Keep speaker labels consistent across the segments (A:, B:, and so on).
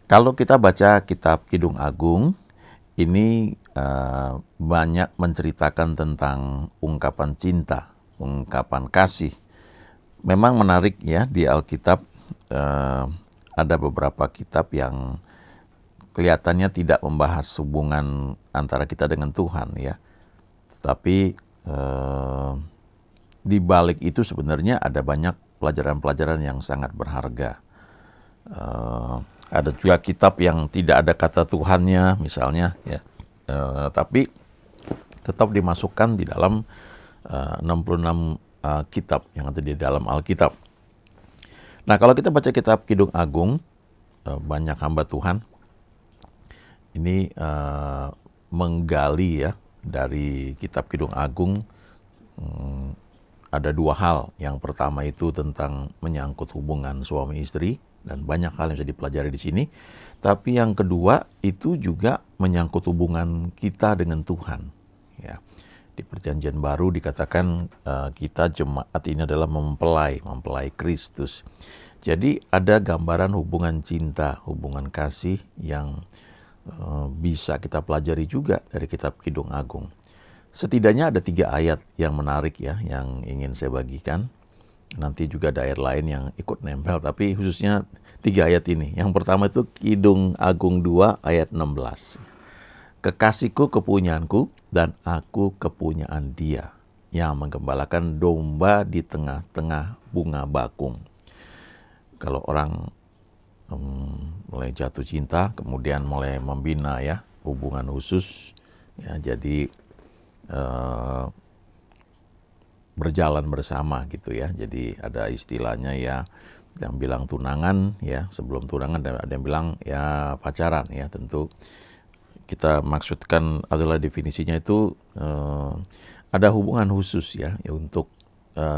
A: Kalau kita baca kitab Kidung Agung, ini banyak menceritakan tentang ungkapan cinta, ungkapan kasih. Memang menarik ya, di Alkitab ada beberapa kitab yang kelihatannya tidak membahas hubungan antara kita dengan Tuhan ya. Tapi di balik itu sebenarnya ada banyak pelajaran-pelajaran yang sangat berharga. Ada juga kitab yang tidak ada kata Tuhannya misalnya ya. Tapi tetap dimasukkan di dalam 66 kitab yang ada di dalam Alkitab. Nah, kalau kita baca kitab Kidung Agung, banyak hamba Tuhan ini menggali ya dari kitab Kidung Agung. Ada dua hal. Yang pertama itu tentang menyangkut hubungan suami istri, dan banyak hal yang bisa dipelajari di sini. Tapi yang kedua itu juga menyangkut hubungan kita dengan Tuhan. Ya. Di Perjanjian Baru dikatakan kita jemaat ini adalah mempelai Kristus. Jadi ada gambaran hubungan cinta, hubungan kasih yang bisa kita pelajari juga dari kitab Kidung Agung. Setidaknya ada 3 ayat yang menarik ya, yang ingin saya bagikan. Nanti juga ada ayat lain yang ikut nempel, tapi khususnya 3 ayat ini. Yang pertama itu Kidung Agung 2 ayat 16. Kekasihku kepunyaanku dan aku kepunyaan dia, yang menggembalakan domba di tengah-tengah bunga bakung. Kalau orang mulai jatuh cinta, kemudian mulai membina ya hubungan khusus, ya jadi berjalan bersama gitu ya. Jadi ada istilahnya ya, yang bilang tunangan ya, sebelum tunangan ada yang bilang ya pacaran ya. Tentu kita maksudkan adalah definisinya itu ada hubungan khusus ya, untuk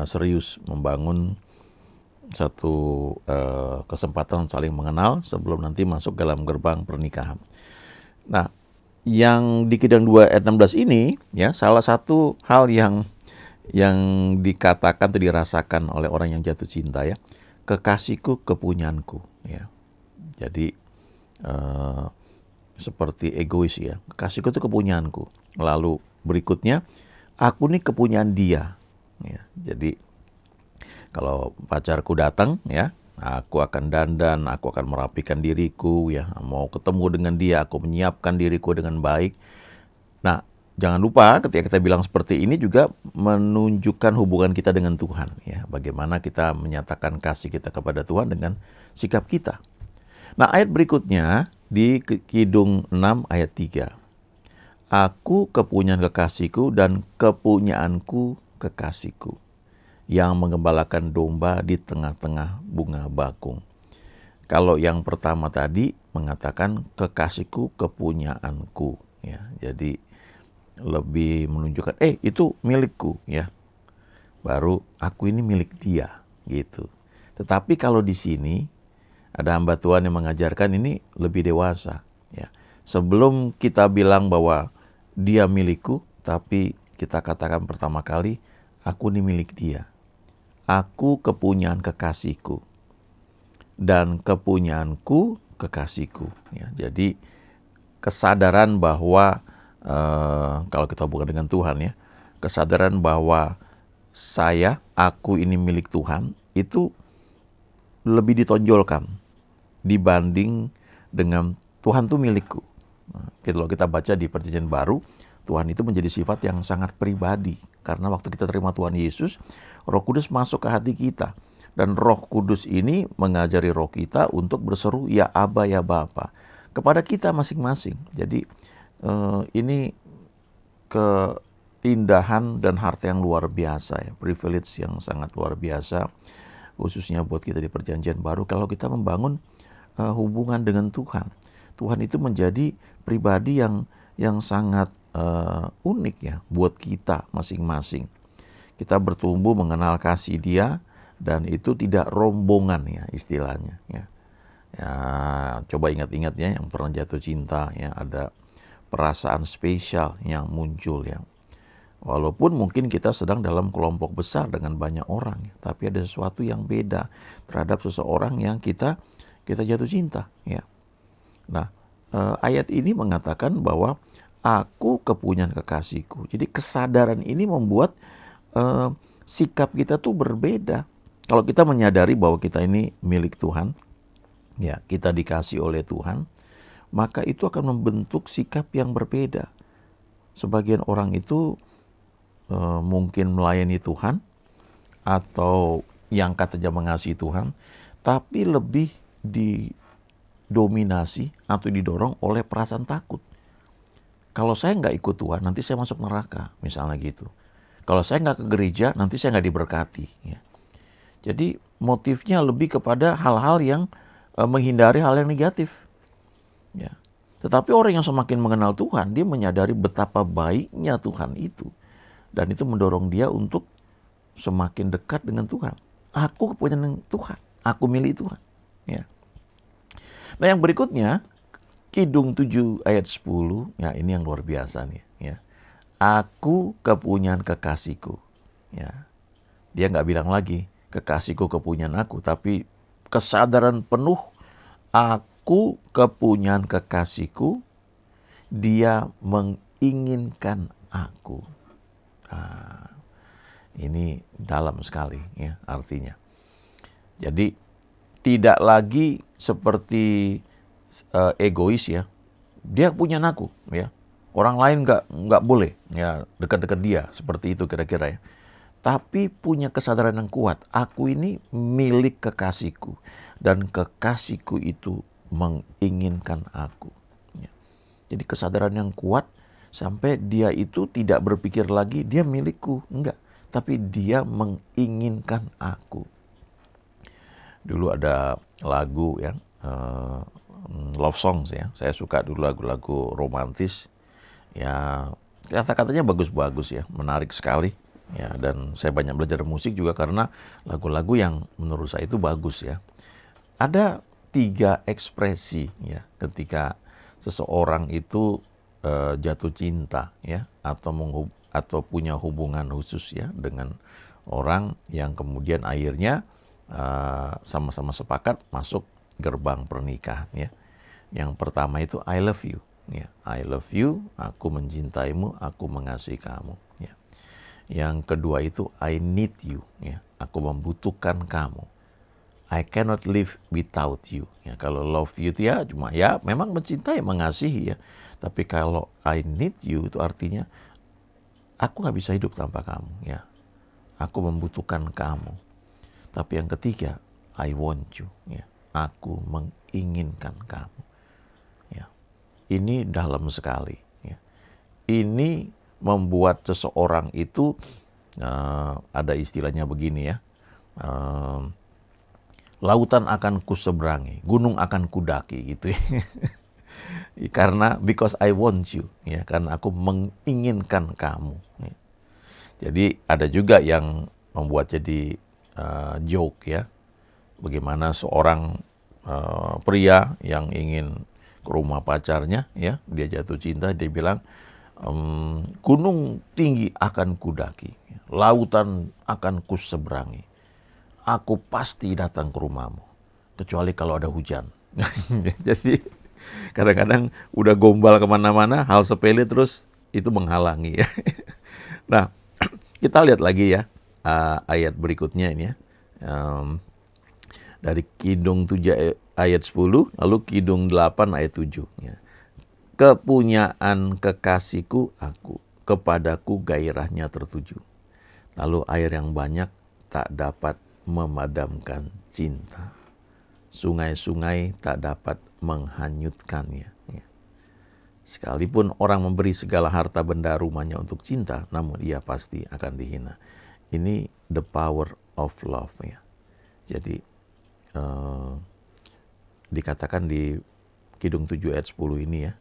A: serius membangun satu kesempatan saling mengenal sebelum nanti masuk dalam gerbang pernikahan. Nah, yang di Kidung 2 ayat 16 ini ya, salah satu hal yang dikatakan atau dirasakan oleh orang yang jatuh cinta ya, kekasihku kepunyaanku ya. Jadi seperti egois ya, kekasihku itu kepunyaanku. Lalu berikutnya, aku nih kepunyaan dia ya. Jadi kalau pacarku datang ya, aku akan dandan, aku akan merapikan diriku ya, mau ketemu dengan dia, aku menyiapkan diriku dengan baik. Nah, jangan lupa ketika kita bilang seperti ini juga menunjukkan hubungan kita dengan Tuhan ya, bagaimana kita menyatakan kasih kita kepada Tuhan dengan sikap kita. Nah, ayat berikutnya di Kidung 6 ayat 3. Aku kepunyaan kekasihku dan kepunyaanku kekasihku, yang menggembalakan domba di tengah-tengah bunga bakung. Kalau yang pertama tadi mengatakan kekasihku kepunyaanku ya. Jadi lebih menunjukkan itu milikku ya. Baru aku ini milik dia gitu. Tetapi kalau di sini ada hamba Tuhan yang mengajarkan ini lebih dewasa ya. Sebelum kita bilang bahwa dia milikku, tapi kita katakan pertama kali aku ini milik dia. Aku kepunyaan kekasihku dan kepunyaanku kekasihku ya. Jadi kesadaran bahwa kalau kita hubungan dengan Tuhan ya, kesadaran bahwa aku ini milik Tuhan itu lebih ditonjolkan dibanding dengan Tuhan itu milikku. Nah, kalau kita baca di Perjanjian Baru, Tuhan itu menjadi sifat yang sangat pribadi. Karena waktu kita terima Tuhan Yesus, Roh Kudus masuk ke hati kita. Dan Roh Kudus ini mengajari roh kita untuk berseru, ya Aba, ya Bapa, kepada kita masing-masing. Jadi ini keindahan dan harta yang luar biasa ya, privilege yang sangat luar biasa, khususnya buat kita di Perjanjian Baru kalau kita membangun hubungan dengan Tuhan. Tuhan itu menjadi pribadi yang sangat unik ya buat kita masing-masing. Kita bertumbuh mengenal kasih Dia, dan itu tidak rombongan ya istilahnya ya. Ya, coba ingat-ingat ya yang pernah jatuh cinta ya, ada perasaan spesial yang muncul ya. Walaupun mungkin kita sedang dalam kelompok besar dengan banyak orang ya, tapi ada sesuatu yang beda terhadap seseorang yang kita jatuh cinta ya. Nah, ayat ini mengatakan bahwa aku kepunyaan kekasihku. Jadi kesadaran ini membuat eh, sikap kita tuh berbeda. Kalau kita menyadari bahwa kita ini milik Tuhan, ya kita dikasih oleh Tuhan, maka itu akan membentuk sikap yang berbeda. Sebagian orang itu mungkin melayani Tuhan atau yang katanya mengasihi Tuhan, tapi lebih didominasi atau didorong oleh perasaan takut. Kalau saya nggak ikut Tuhan, nanti saya masuk neraka, misalnya gitu. Kalau saya nggak ke gereja, nanti saya nggak diberkati. Ya. Jadi motifnya lebih kepada hal-hal yang menghindari hal yang negatif. Ya. Tetapi orang yang semakin mengenal Tuhan, dia menyadari betapa baiknya Tuhan itu. Dan itu mendorong dia untuk semakin dekat dengan Tuhan. Aku kepunyaan Tuhan, aku milik Tuhan. Ya. Nah yang berikutnya, Kidung 7 ayat 10, ya ini yang luar biasa nih. Ya. Aku kepunyaan kekasihku. Ya. Dia nggak bilang lagi, kekasihku kepunyaan aku, tapi kesadaran penuh, aku kepunyaan kekasihku, dia menginginkan aku. Nah, ini dalam sekali ya artinya. Jadi tidak lagi seperti egois ya. Dia punya aku ya. Orang lain nggak boleh ya dekat-dekat dia seperti itu kira-kira ya. Tapi punya kesadaran yang kuat. Aku ini milik kekasihku dan kekasihku itu menginginkan aku. Ya. Jadi kesadaran yang kuat sampai dia itu tidak berpikir lagi dia milikku, enggak. Tapi dia menginginkan aku. Dulu ada lagu ya, love songs ya. Saya suka dulu lagu-lagu romantis. Ya, kata-katanya bagus-bagus ya, menarik sekali. Ya, dan saya banyak belajar musik juga karena lagu-lagu yang menurut saya itu bagus ya. Ada 3 ekspresi ya ketika seseorang itu jatuh cinta ya atau punya hubungan khusus ya dengan orang yang kemudian akhirnya sama-sama sepakat masuk gerbang pernikahan ya. Yang pertama itu I love you ya. I love you, aku mencintaimu, aku mengasihi kamu ya. Yang kedua itu I need you ya. Aku membutuhkan kamu. I cannot live without you. Ya, kalau love you itu ya cuma ya memang mencintai, mengasihi ya. Tapi kalau I need you itu artinya aku nggak bisa hidup tanpa kamu ya. Aku membutuhkan kamu. Tapi yang ketiga, I want you ya. Aku menginginkan kamu. Ya. Ini dalam sekali ya. Ini membuat seseorang itu ada istilahnya begini ya. Lautan akan kuseberangi, gunung akan kudaki gitu ya. Karena because I want you ya, karena aku menginginkan kamu ya. Jadi ada juga yang membuat jadi joke ya. Bagaimana seorang pria yang ingin ke rumah pacarnya ya, dia jatuh cinta, dia bilang gunung tinggi akan kudaki, lautan akan kuseberangi. Aku pasti datang ke rumahmu, kecuali kalau ada hujan. Jadi kadang-kadang udah gombal kemana-mana, hal sepele terus itu menghalangi ya. Nah, kita lihat lagi ya ayat berikutnya ini ya. Dari Kidung 7 ayat 10, lalu Kidung 8 ayat 7. Ya. Kepunyaan kekasihku aku, kepadaku gairahnya tertuju. Lalu air yang banyak tak dapat memadamkan cinta. Sungai-sungai tak dapat menghanyutkannya. Ya. Sekalipun orang memberi segala harta benda rumahnya untuk cinta, namun ia pasti akan dihina. Ini the power of love ya. Jadi dikatakan di Kidung 7 ayat 10 ini ya,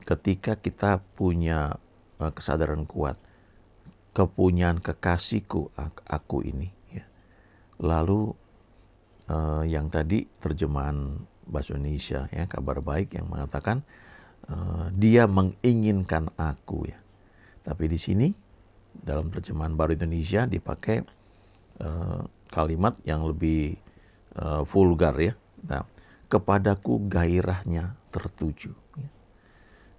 A: ketika kita punya kesadaran kuat, kepunyaan kekasihku aku ini ya. Lalu yang tadi terjemahan bahasa Indonesia ya, Kabar Baik yang mengatakan dia menginginkan aku ya. Tapi di sini dalam terjemahan Baru Indonesia dipakai kalimat yang lebih vulgar ya. Nah, kepadaku gairahnya tertuju.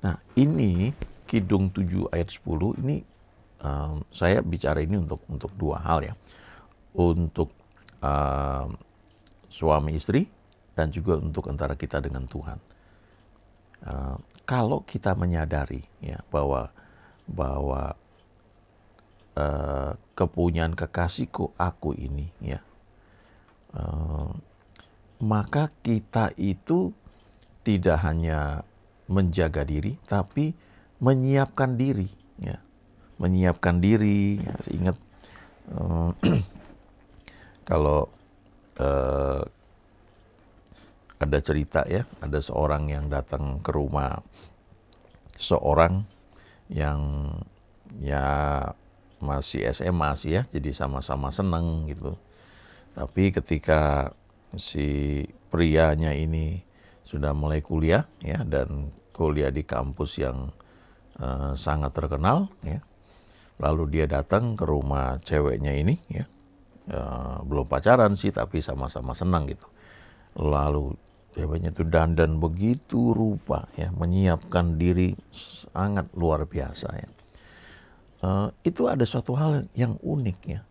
A: Nah, ini Kidung 7 ayat 10 ini saya bicara ini untuk dua hal ya. Untuk suami istri dan juga untuk antara kita dengan Tuhan. Kalau kita menyadari ya bahwa kepunyaan kekasihku aku ini ya, maka kita itu tidak hanya menjaga diri, tapi menyiapkan diri. Ya. Menyiapkan diri, ya, ingat kalau ada cerita ya, ada seorang yang datang ke rumah seorang yang ya masih SMA sih ya, jadi sama-sama seneng gitu. Tapi ketika si prianya ini sudah mulai kuliah ya, dan kuliah di kampus yang sangat terkenal ya, lalu dia datang ke rumah ceweknya ini ya, belum pacaran sih tapi sama-sama senang gitu. Lalu ceweknya itu dandan begitu rupa ya, menyiapkan diri sangat luar biasa ya. Itu ada suatu hal yang unik ya.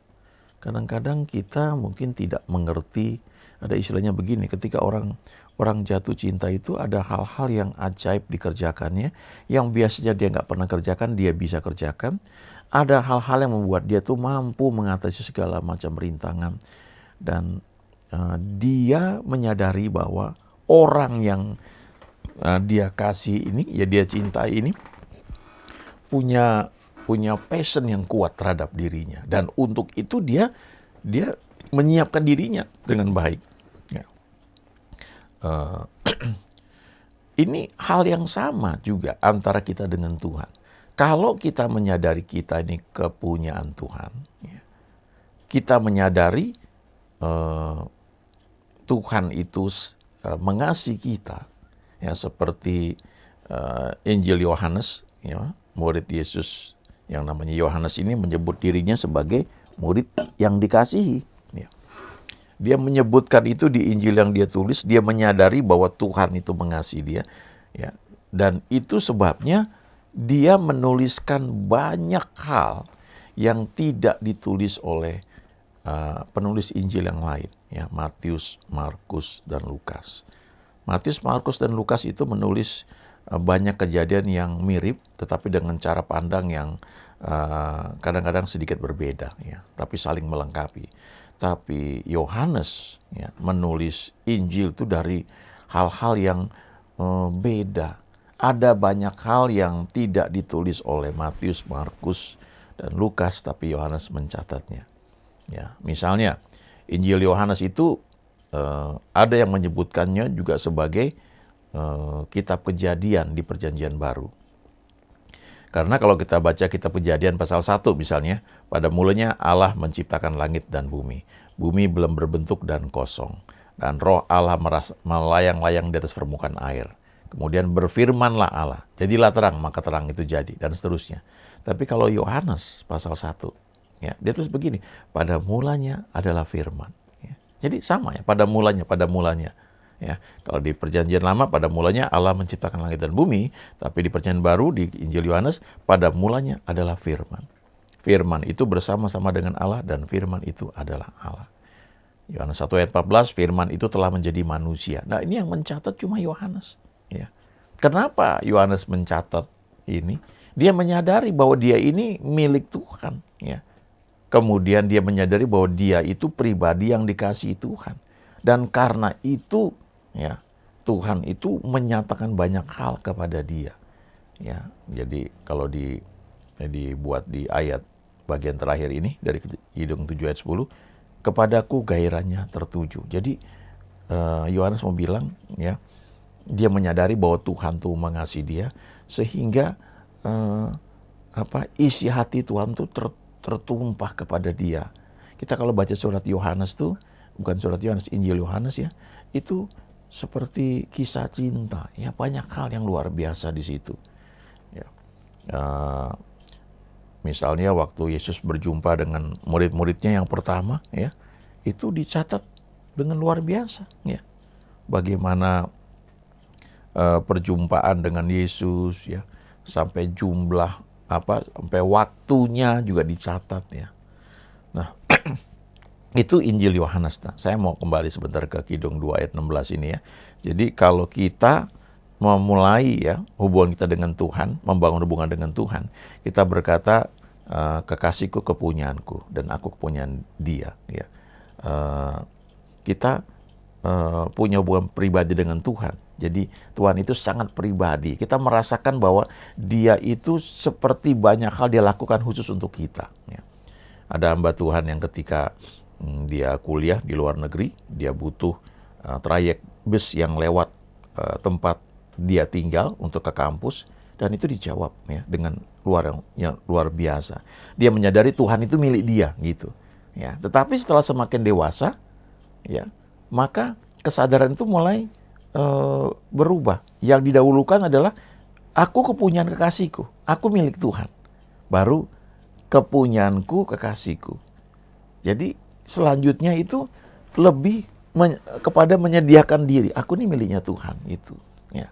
A: Kadang-kadang kita mungkin tidak mengerti, ada istilahnya begini, ketika orang jatuh cinta itu ada hal-hal yang ajaib dikerjakannya, yang biasanya dia nggak pernah kerjakan, dia bisa kerjakan. Ada hal-hal yang membuat dia tuh mampu mengatasi segala macam rintangan. Dan dia menyadari bahwa orang yang dia kasih ini, ya dia cintai ini, punya passion yang kuat terhadap dirinya, dan untuk itu dia menyiapkan dirinya dengan baik. Ya. Ini hal yang sama juga antara kita dengan Tuhan. Kalau kita menyadari kita ini kepunyaan Tuhan, ya, kita menyadari Tuhan itu mengasihi kita, ya, seperti Injil Yohanes, ya, murid Yesus yang namanya Yohanes ini menyebut dirinya sebagai murid yang dikasihi. Ya. Dia menyebutkan itu di Injil yang dia tulis, dia menyadari bahwa Tuhan itu mengasihi dia. Ya. Dan itu sebabnya dia menuliskan banyak hal yang tidak ditulis oleh penulis Injil yang lain. Ya. Matius, Markus, dan Lukas. Matius, Markus, dan Lukas itu menulis banyak kejadian yang mirip, tetapi dengan cara pandang yang kadang-kadang sedikit berbeda, ya, tapi saling melengkapi. Tapi Yohanes ya, menulis Injil itu dari hal-hal yang beda. Ada banyak hal yang tidak ditulis oleh Matius, Markus, dan Lukas, tapi Yohanes mencatatnya. Ya, misalnya Injil Yohanes itu ada yang menyebutkannya juga sebagai kitab Kejadian di Perjanjian Baru. Karena kalau kita baca kitab Kejadian pasal 1 misalnya, pada mulanya Allah menciptakan langit dan bumi. Bumi belum berbentuk dan kosong. Dan roh Allah melayang-layang di atas permukaan air. Kemudian berfirmanlah Allah, jadilah terang, maka terang itu jadi, dan seterusnya. Tapi kalau Yohanes pasal 1, ya, dia tulis begini, pada mulanya adalah firman. Ya. Jadi sama ya, pada mulanya. Ya, kalau di Perjanjian Lama pada mulanya Allah menciptakan langit dan bumi, tapi di Perjanjian Baru di Injil Yohanes pada mulanya adalah firman. Firman itu bersama-sama dengan Allah dan firman itu adalah Allah. Yohanes 1 ayat 14, firman itu telah menjadi manusia. Nah, ini yang mencatat cuma Yohanes, ya. Kenapa Yohanes mencatat ini? Dia menyadari bahwa dia ini milik Tuhan, ya. Kemudian dia menyadari bahwa dia itu pribadi yang dikasihi Tuhan. Dan karena itu, ya, Tuhan itu menyatakan banyak hal kepada dia. Ya, jadi kalau dibuat di ayat bagian terakhir ini dari Kidung 7 ayat 10, kepadaku gairahnya tertuju. Jadi Yohanes mau bilang, ya, dia menyadari bahwa Tuhan tuh mengasihi dia, sehingga isi hati Tuhan tuh tertumpah kepada dia. Kita kalau baca surat Yohanes tuh, bukan surat Yohanes, Injil Yohanes ya, itu seperti kisah cinta, ya, banyak hal yang luar biasa di situ. Ya. Misalnya waktu Yesus berjumpa dengan murid-muridnya yang pertama, ya, itu dicatat dengan luar biasa, ya. bagaimana perjumpaan dengan Yesus ya, sampai jumlah sampai waktunya juga dicatat ya. Nah, itu Injil Yohanes. Nah, saya mau kembali sebentar ke Kidung 2 ayat 16 ini ya. Jadi kalau kita memulai ya hubungan kita dengan Tuhan, membangun hubungan dengan Tuhan, kita berkata, kekasihku kepunyaanku dan aku kepunyaan dia ya. Kita punya hubungan pribadi dengan Tuhan. Jadi Tuhan itu sangat pribadi. Kita merasakan bahwa dia itu seperti banyak hal dia lakukan khusus untuk kita ya. Ada hamba Tuhan yang ketika dia kuliah di luar negeri, dia butuh trayek bus yang lewat tempat dia tinggal untuk ke kampus, dan itu dijawab ya dengan yang luar biasa. Dia menyadari Tuhan itu milik dia gitu ya. Tetapi setelah semakin dewasa ya, maka kesadaran itu mulai berubah. Yang didahulukan adalah aku kepunyaan kekasihku, aku milik Tuhan. Baru kepunyaanku kekasihku. Jadi selanjutnya itu lebih kepada menyediakan diri. Aku ini miliknya Tuhan itu. Ya.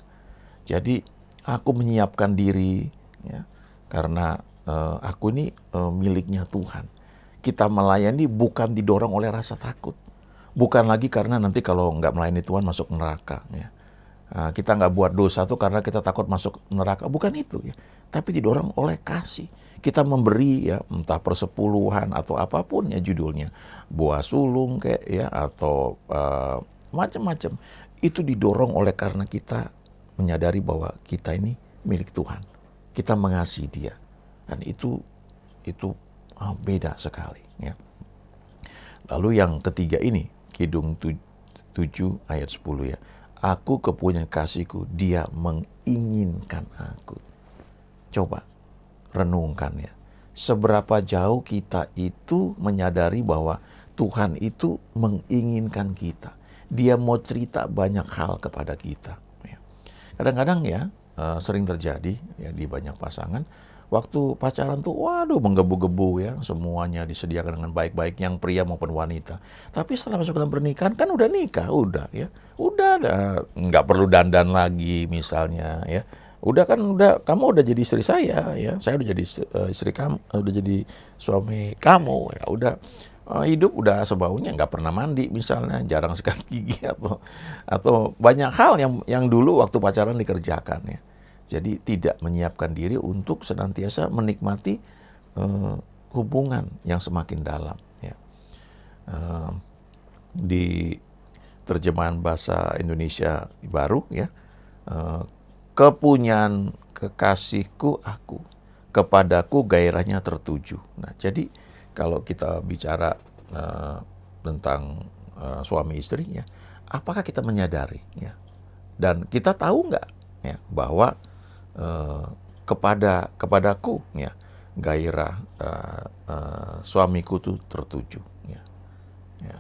A: Jadi aku menyiapkan diri ya, karena aku ini miliknya Tuhan. Kita melayani bukan didorong oleh rasa takut. Bukan lagi karena nanti kalau nggak melayani Tuhan masuk neraka. Ya. Kita nggak buat dosa tuh karena kita takut masuk neraka. Bukan itu ya. Tapi didorong oleh kasih. Kita memberi ya, entah persepuluhan atau apapun ya judulnya. Buah sulung kayak ya, atau macam-macam. Itu didorong oleh karena kita menyadari bahwa kita ini milik Tuhan. Kita mengasihi dia. Dan itu beda sekali ya. Lalu yang ketiga ini, Kidung 7 ayat 10 ya. Aku kepunyaan kasihku, dia menginginkan aku. Coba renungkan ya. Seberapa jauh kita itu menyadari bahwa Tuhan itu menginginkan kita. Dia mau cerita banyak hal kepada kita. Ya. Kadang-kadang ya, sering terjadi ya di banyak pasangan, waktu pacaran tuh, waduh, menggebu-gebu ya, semuanya disediakan dengan baik-baik, yang pria maupun wanita. Tapi setelah masuk dalam pernikahan, kan udah nikah, udah ya. Udah nggak perlu dandan lagi misalnya ya. Kamu udah jadi istri saya ya. Saya udah jadi istri kamu, udah jadi suami kamu ya. Udah hidup udah sebaunya, nggak pernah mandi misalnya, jarang sikat gigi atau banyak hal yang dulu waktu pacaran dikerjakan ya. Jadi tidak menyiapkan diri untuk senantiasa menikmati hubungan yang semakin dalam. Ya. Di terjemahan bahasa Indonesia baru, ya, kepunyaan kekasihku aku, kepadaku gairahnya tertuju. Nah, jadi kalau kita bicara tentang suami istri, ya, apakah kita menyadari, ya, dan kita tahu nggak, ya, bahwa kepadaku ya gairah suamiku tuh tertuju ya. Ya.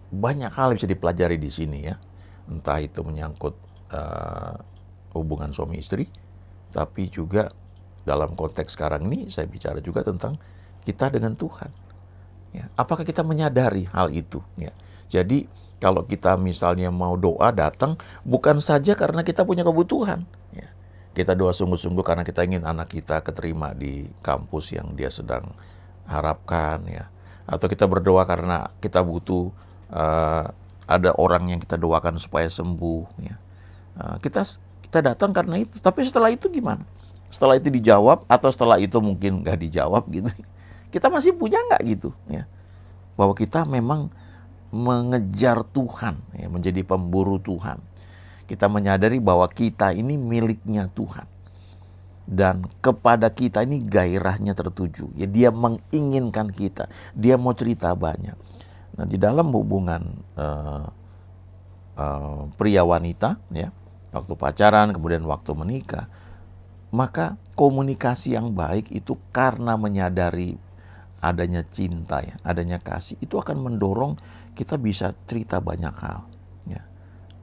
A: Banyak hal bisa dipelajari di sini ya, entah itu menyangkut hubungan suami istri, tapi juga dalam konteks sekarang ini saya bicara juga tentang kita dengan Tuhan ya. Apakah kita menyadari hal itu ya. Jadi kalau kita misalnya mau doa datang bukan saja karena kita punya kebutuhan ya. Kita doa sungguh-sungguh karena kita ingin anak kita keterima di kampus yang dia sedang harapkan ya. Atau kita berdoa karena kita butuh ada orang yang kita doakan supaya sembuh ya. Kita datang karena itu. Tapi setelah itu gimana? Setelah itu dijawab atau setelah itu mungkin nggak dijawab gitu. Kita masih punya nggak gitu ya? Bahwa kita memang mengejar Tuhan ya, menjadi pemburu Tuhan. Kita menyadari bahwa kita ini miliknya Tuhan. Dan kepada kita ini gairahnya tertuju. Ya, dia menginginkan kita. Dia mau cerita banyak. Nah, di dalam hubungan pria wanita, ya, waktu pacaran, kemudian waktu menikah, maka komunikasi yang baik itu karena menyadari adanya cinta, ya, adanya kasih, itu akan mendorong kita bisa cerita banyak hal. Ya.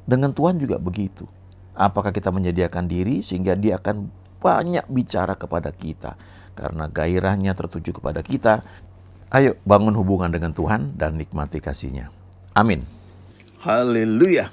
A: Dengan Tuhan juga begitu. Apakah kita menyediakan diri sehingga dia akan banyak bicara kepada kita. Karena gairahnya tertuju kepada kita. Ayo bangun hubungan dengan Tuhan dan nikmati kasih-Nya. Amin.
B: Haleluya.